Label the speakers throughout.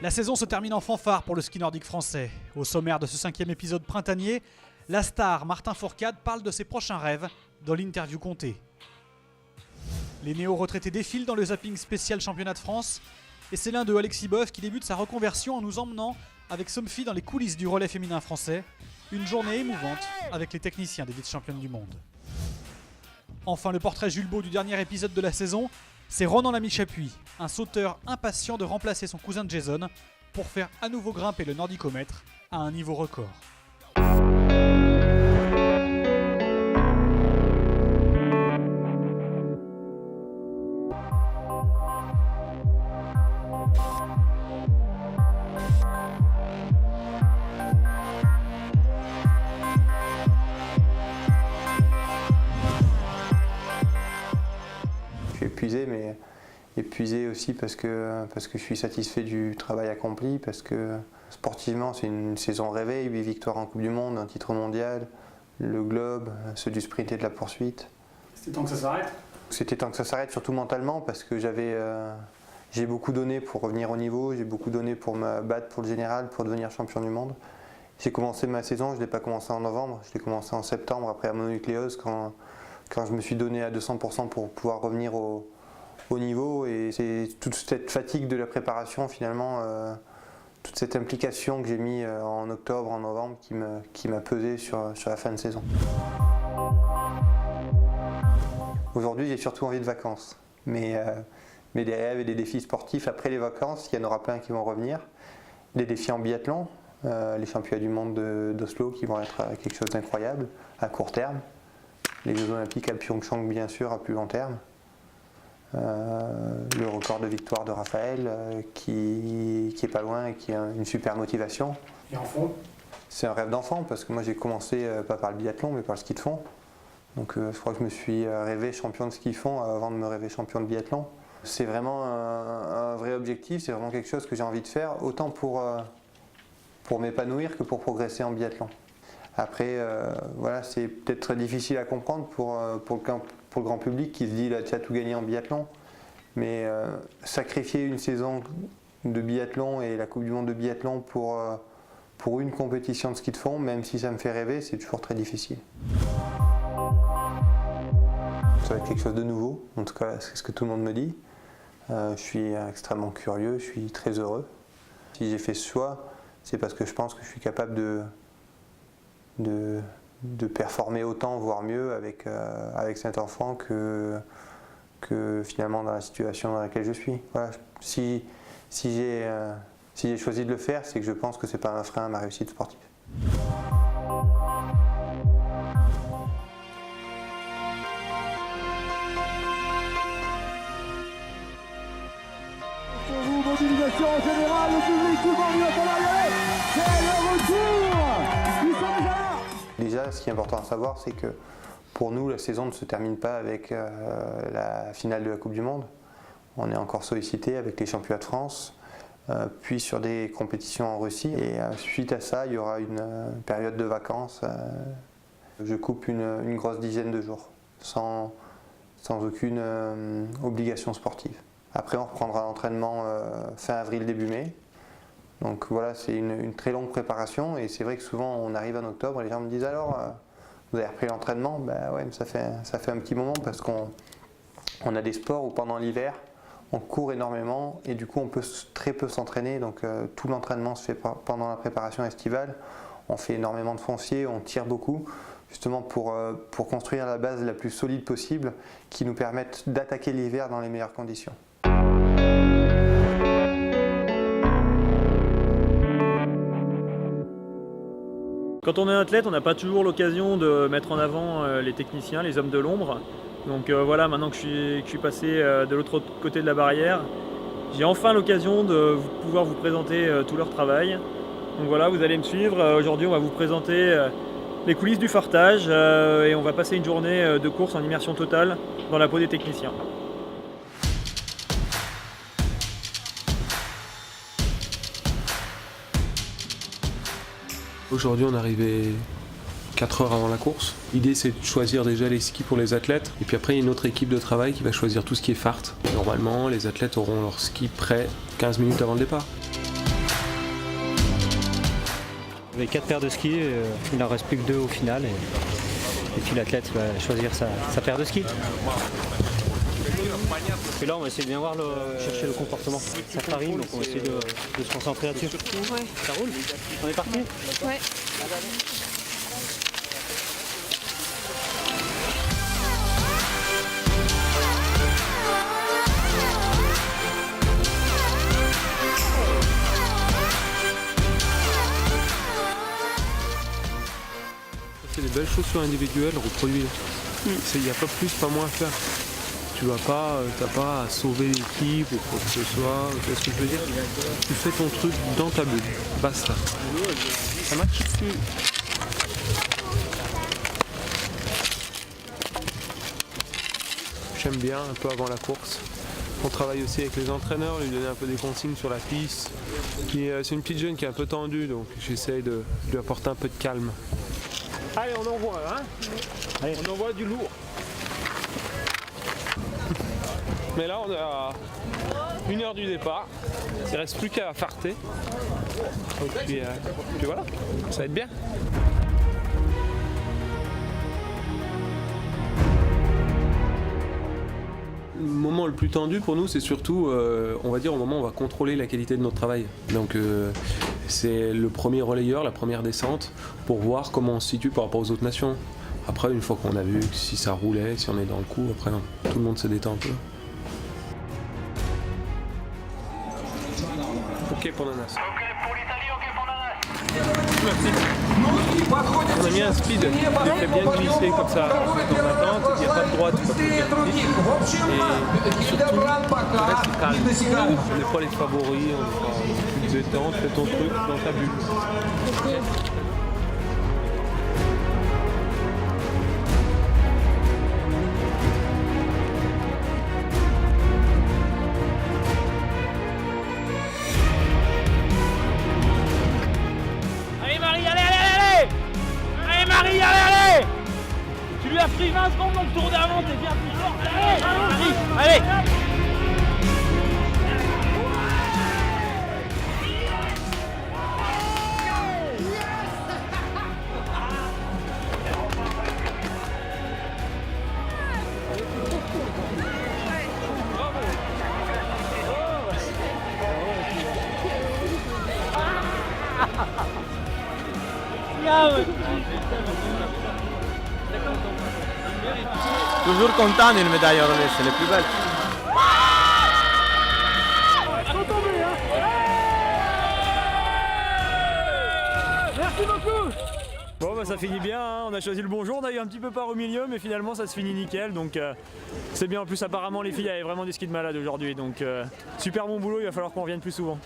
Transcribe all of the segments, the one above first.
Speaker 1: La saison se termine en fanfare pour le ski nordique français. Au sommaire de ce 5e épisode printanier, la star Martin Fourcade parle de ses prochains rêves dans l'interview comptée. Les néo-retraités défilent dans le zapping spécial championnat de France et c'est l'un d'eux, Alexis Boeuf, qui débute sa reconversion en nous emmenant avec Somfy dans les coulisses du relais féminin français. Une journée émouvante avec les techniciens des vice-championnes du monde. Enfin, le portrait Jules Beau du dernier épisode de la saison, c'est Ronan Lamy-Chapuis, un sauteur impatient de remplacer son cousin Jason pour faire à nouveau grimper le nordicomètre à un niveau record.
Speaker 2: Je suis épuisé, mais épuisé aussi parce que je suis satisfait du travail accompli, parce que sportivement c'est une saison rêvée, 8 victoires en Coupe du Monde, un titre mondial, le globe, ceux du sprint et de la poursuite.
Speaker 1: C'était temps que ça s'arrête ?
Speaker 2: C'était temps que ça s'arrête, surtout mentalement, parce que j'ai beaucoup donné pour revenir au niveau, j'ai beaucoup donné pour me battre pour le général, pour devenir champion du monde. J'ai commencé ma saison, je ne l'ai pas commencé en novembre, je l'ai commencé en septembre après la mononucléose quand je me suis donné à 200% pour pouvoir revenir au niveau, et c'est toute cette fatigue de la préparation finalement, toute cette implication que j'ai mis en octobre, en novembre qui m'a pesé sur la fin de saison. Aujourd'hui j'ai surtout envie de vacances, mais des rêves et des défis sportifs après les vacances, il y en aura plein qui vont revenir. Des défis en biathlon, les championnats du monde d'Oslo qui vont être quelque chose d'incroyable à court terme. Les Jeux Olympiques à Pyeongchang bien sûr à plus long terme. Le record de victoire de Raphaël qui est pas loin et qui a une super motivation.
Speaker 1: Et en fond ?
Speaker 2: C'est un rêve d'enfant parce que moi j'ai commencé pas par le biathlon mais par le ski de fond. Donc je crois que je me suis rêvé champion de ski de fond avant de me rêver champion de biathlon. C'est vraiment un vrai objectif, c'est vraiment quelque chose que j'ai envie de faire, autant pour m'épanouir que pour progresser en biathlon. Après, voilà, c'est peut-être très difficile à comprendre pour le grand public qui se dit là, tu as tout gagné en biathlon. Mais sacrifier une saison de biathlon et la Coupe du Monde de biathlon pour une compétition de ski de fond, même si ça me fait rêver, c'est toujours très difficile. Ça va être quelque chose de nouveau, en tout cas c'est ce que tout le monde me dit. Je suis extrêmement curieux, je suis très heureux. Si j'ai fait ce choix, c'est parce que je pense que je suis capable de performer autant, voire mieux avec cet enfant que finalement dans la situation dans laquelle je suis. Voilà. Si j'ai choisi de le faire, c'est que je pense que ce n'est pas un frein à ma réussite sportive.
Speaker 3: Pour vous, mobilisation en général, le public, tout le monde est en arrière. C'est le retour. Ils sont déjà là.
Speaker 2: Déjà, ce qui est important à savoir, c'est que pour nous, la saison ne se termine pas avec la finale de la Coupe du Monde. On est encore sollicité avec les championnats de France, puis sur des compétitions en Russie. Et suite à ça, il y aura une période de vacances. Je coupe une grosse dizaine de jours, sans aucune obligation sportive. Après, on reprendra l'entraînement fin avril, début mai. Donc voilà, c'est une très longue préparation et c'est vrai que souvent on arrive en octobre et les gens me disent alors vous avez repris l'entraînement? Ben ouais, mais ça fait un petit moment parce qu'on a des sports où pendant l'hiver on court énormément et du coup on peut très peu s'entraîner, donc tout l'entraînement se fait pendant la préparation estivale. On fait énormément de foncier, on tire beaucoup justement pour construire la base la plus solide possible qui nous permette d'attaquer l'hiver dans les meilleures conditions.
Speaker 4: Quand on est athlète, on n'a pas toujours l'occasion de mettre en avant les techniciens, les hommes de l'ombre. Donc voilà, maintenant que je suis passé de l'autre côté de la barrière, j'ai enfin l'occasion de pouvoir vous présenter tout leur travail. Donc voilà, vous allez me suivre. Aujourd'hui, on va vous présenter les coulisses du fartage et on va passer une journée de course en immersion totale dans la peau des techniciens.
Speaker 5: Aujourd'hui, on est arrivé 4 heures avant la course. L'idée, c'est de choisir déjà les skis pour les athlètes. Et puis après, il y a une autre équipe de travail qui va choisir tout ce qui est fart. Normalement, les athlètes auront leur ski prêt 15 minutes avant le départ.
Speaker 6: Il y avait 4 paires de skis, il n'en reste plus que 2 au final. Et puis l'athlète va choisir sa paire de skis. Et là, on va essayer de bien voir chercher le comportement. Ça farine, donc on va essayer de se concentrer là-dessus.
Speaker 7: Ouais.
Speaker 6: Ça roule? On est parti?
Speaker 7: Ouais.
Speaker 5: C'est des belles chaussures individuelles reproduites. Il n'y a pas plus, pas moins à faire. Tu vas pas, t'as pas à sauver l'équipe ou quoi que ce soit. Tu vois ce que je veux dire? Tu fais ton truc dans ta bulle. Basta. Ça match? J'aime bien un peu avant la course. On travaille aussi avec les entraîneurs, lui donner un peu des consignes sur la piste. C'est une petite jeune qui est un peu tendue, donc j'essaye de lui apporter un peu de calme.
Speaker 4: Allez, on envoie, hein?
Speaker 6: Allez.
Speaker 4: On envoie du lourd.
Speaker 5: Mais là, on est à 1 heure du départ. Il ne reste plus qu'à farter. Et puis voilà, ça va être bien. Le moment le plus tendu pour nous, c'est surtout, on va dire, au moment où on va contrôler la qualité de notre travail. Donc c'est le premier relayeur, la première descente, pour voir comment on se situe par rapport aux autres nations. Après, une fois qu'on a vu si ça roulait, si on est dans le coup, après tout le monde se détend un peu. Ok pour Nanas.
Speaker 3: Ok pour l'Italie, ok pour Nanas.
Speaker 5: Merci. On a mis un speed qui fait bien glisser comme ça en attente, il n'y a pas de droite, pas de et surtout, reste calme. On n'est pas les favoris, on est pas plus détente, fais ton truc dans ta bulle.
Speaker 4: Allez Marie, allez! Allez Marie, allez! Tu lui as pris 20 secondes dans le tour d'avant, t'es bien plus fort. Allez Marie, allez!
Speaker 8: Toujours content d'une médaille en relais, c'est les plus belles.
Speaker 4: Merci beaucoup. Bon bah ça finit bien, hein. On a choisi le bon jour, on a eu un petit peu peur au milieu mais finalement ça se finit nickel donc c'est bien. En plus apparemment les filles avaient vraiment des skis de malade aujourd'hui donc super bon boulot, il va falloir qu'on revienne plus souvent.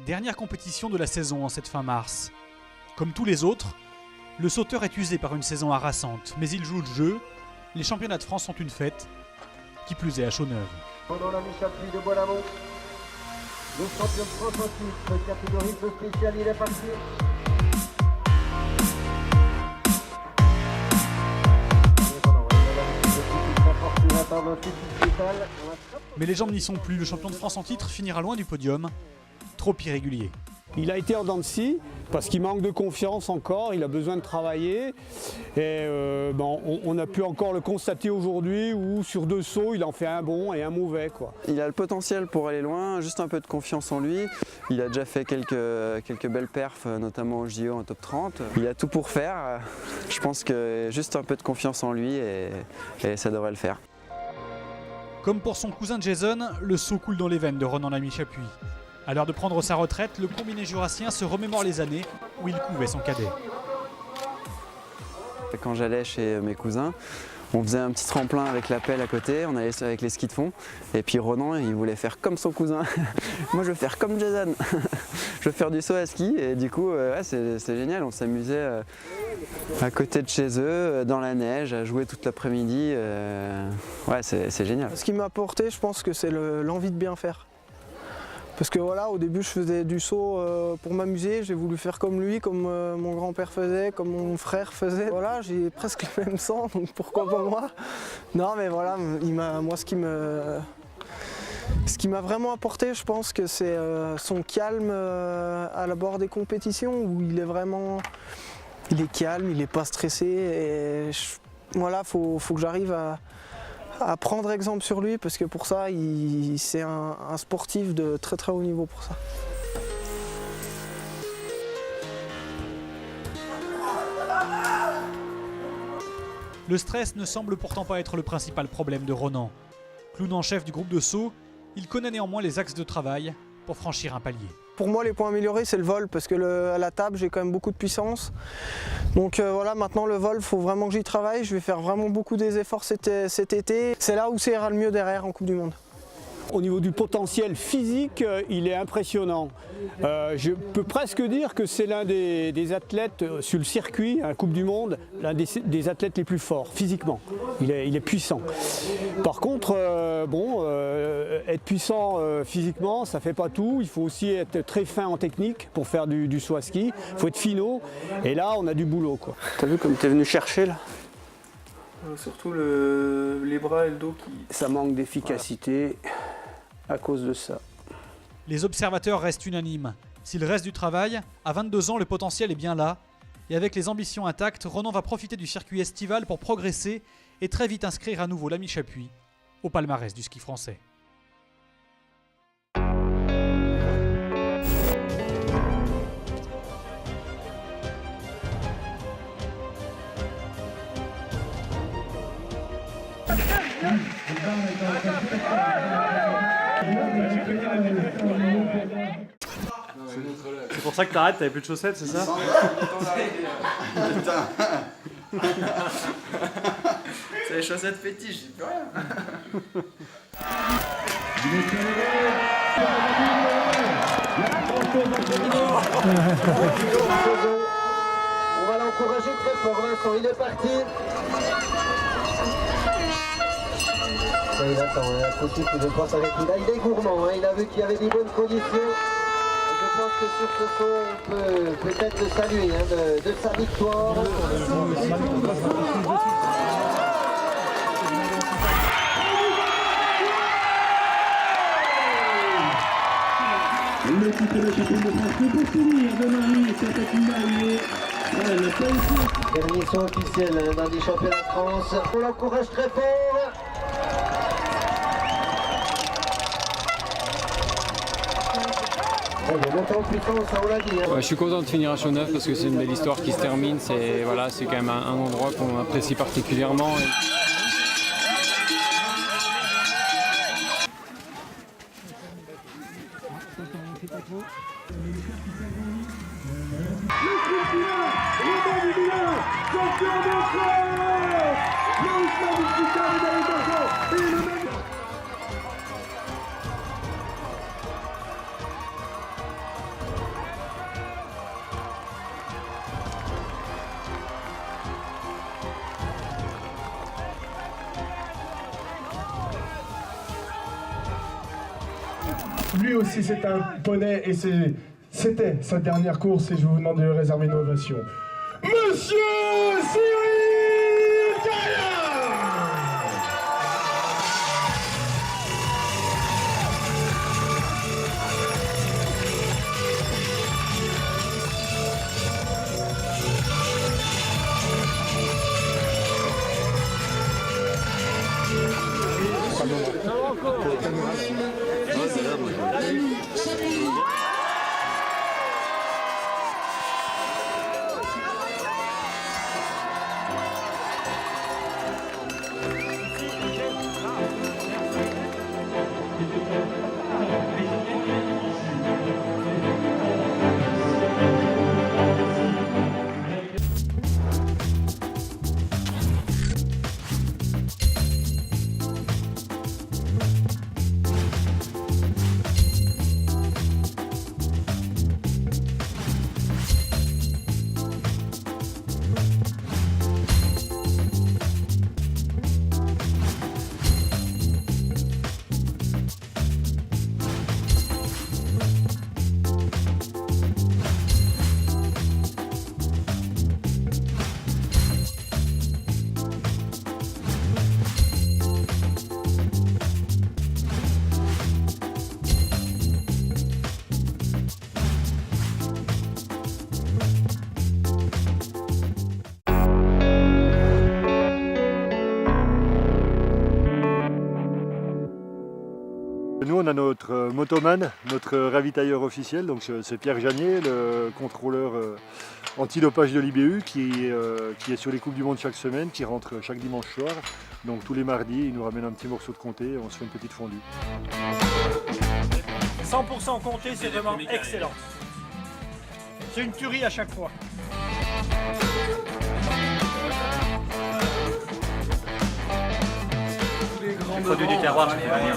Speaker 1: Dernière compétition de la saison en cette fin mars. Comme tous les autres, le sauteur est usé par une saison harassante, mais il joue le jeu. Les championnats de France sont une fête, qui plus est à Chaux-Neuve.
Speaker 3: Pendant la Michel de Bois-Lamont, le champion de France en titre, catégorie peu spéciale, il est parti.
Speaker 1: Mais les jambes n'y sont plus, le champion de France en titre finira loin du podium, trop irrégulier.
Speaker 9: Il a été en dents de scie parce qu'il manque de confiance encore, il a besoin de travailler et on a pu encore le constater aujourd'hui où sur 2 sauts il en fait un bon et un mauvais, quoi.
Speaker 10: Il a le potentiel pour aller loin, juste un peu de confiance en lui. Il a déjà fait quelques belles perfs, notamment au JO en top 30. Il a tout pour faire, je pense que juste un peu de confiance en lui et ça devrait le faire.
Speaker 1: Comme pour son cousin Jason, le saut coule dans les veines de Ronan Lamy-Chapuis. À l'heure de prendre sa retraite, le combiné jurassien se remémore les années où il couvait son cadet.
Speaker 10: Quand j'allais chez mes cousins, on faisait un petit tremplin avec la pelle à côté, on allait avec les skis de fond. Et puis Ronan, il voulait faire comme son cousin. Moi, je veux faire comme Jason. Je veux faire du saut à ski. Et du coup, c'est génial. On s'amusait à côté de chez eux, dans la neige, à jouer toute l'après-midi. Ouais, c'est génial.
Speaker 7: Ce qui m'a apporté, je pense que c'est l'envie de bien faire. Parce que voilà, au début je faisais du saut pour m'amuser, j'ai voulu faire comme lui, comme mon grand-père faisait, comme mon frère faisait. Voilà, j'ai presque le même sang, donc pourquoi pas moi? Non mais voilà, moi ce qui m'a vraiment apporté, je pense que c'est son calme à l'abord des compétitions, où il est calme, il n'est pas stressé. Et voilà, faut que j'arrive à prendre exemple sur lui, parce que pour ça, c'est un sportif de très très haut niveau pour ça.
Speaker 1: Le stress ne semble pourtant pas être le principal problème de Ronan. Clown en chef du groupe de saut, il connaît néanmoins les axes de travail pour franchir un palier.
Speaker 7: Pour moi, les points améliorés, c'est le vol, parce que à la table, j'ai quand même beaucoup de puissance. Donc voilà, maintenant le vol, il faut vraiment que j'y travaille. Je vais faire vraiment beaucoup des efforts cet été. C'est là où ça ira le mieux derrière en Coupe du Monde.
Speaker 9: Au niveau du potentiel physique, il est impressionnant. Je peux presque dire que c'est l'un des athlètes sur le circuit, à la Coupe du Monde, l'un des athlètes les plus forts physiquement. Il est puissant. Par contre, être puissant physiquement, ça ne fait pas tout. Il faut aussi être très fin en technique pour faire du saut à ski. Il faut être finot. Et là, on a du boulot, quoi.
Speaker 10: T'as vu comme t'es venu chercher là?
Speaker 7: Surtout les bras et le dos qui...
Speaker 9: Ça manque d'efficacité à cause de ça.
Speaker 1: Les observateurs restent unanimes. S'il reste du travail, à 22 ans, le potentiel est bien là. Et avec les ambitions intactes, Ronan va profiter du circuit estival pour progresser et très vite inscrire à nouveau l'ami Chapuis au palmarès du ski français.
Speaker 4: C'est pour ça que t'arrêtes, t'avais plus de chaussettes, c'est ça?
Speaker 10: C'est les chaussettes fétiches, j'y peux rien.
Speaker 3: On va l'encourager très fort, Vincent, il est parti. Il attend, tout de suite il veut pas s'arrêter. Là il est gourmand, il a vu qu'il y avait des bonnes conditions. Je pense que sur ce saut, on peut peut-être le saluer de sa victoire.
Speaker 11: Le titre de champion de France peut finir de Marie, c'était une mariée.
Speaker 3: Dernier saut officiel dans les championnats de France. On l'encourage très fort.
Speaker 6: Je suis content de finir à Chauneuf parce que c'est une belle histoire qui se termine. C'est quand même un endroit qu'on apprécie particulièrement.
Speaker 11: Lui aussi c'est un poney et c'était sa dernière course et je vous demande de lui réserver une ovation. Monsieur Cyril Gaillard!
Speaker 12: Nous, on a notre motoman, notre ravitailleur officiel, donc c'est Pierre Janier, le contrôleur antidopage de l'IBU, qui est sur les Coupes du Monde chaque semaine, qui rentre chaque dimanche soir. Donc tous les mardis, il nous ramène un petit morceau de comté et on se fait une petite fondue.
Speaker 13: 100% comté, c'est vraiment excellent. C'est une tuerie à chaque fois.
Speaker 12: Les produits du terroir, je connais bien.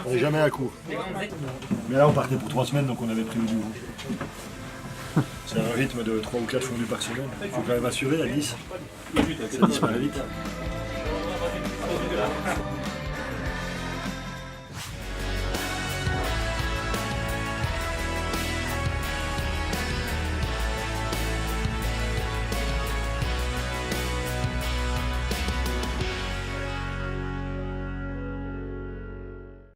Speaker 12: On n'est jamais à court. Mais là, on partait pour 3 semaines, donc on avait pris le niveau. C'est un rythme de 3 ou 4 fondus par semaine. Il faut quand même assurer à 10. Ça disparaît vite.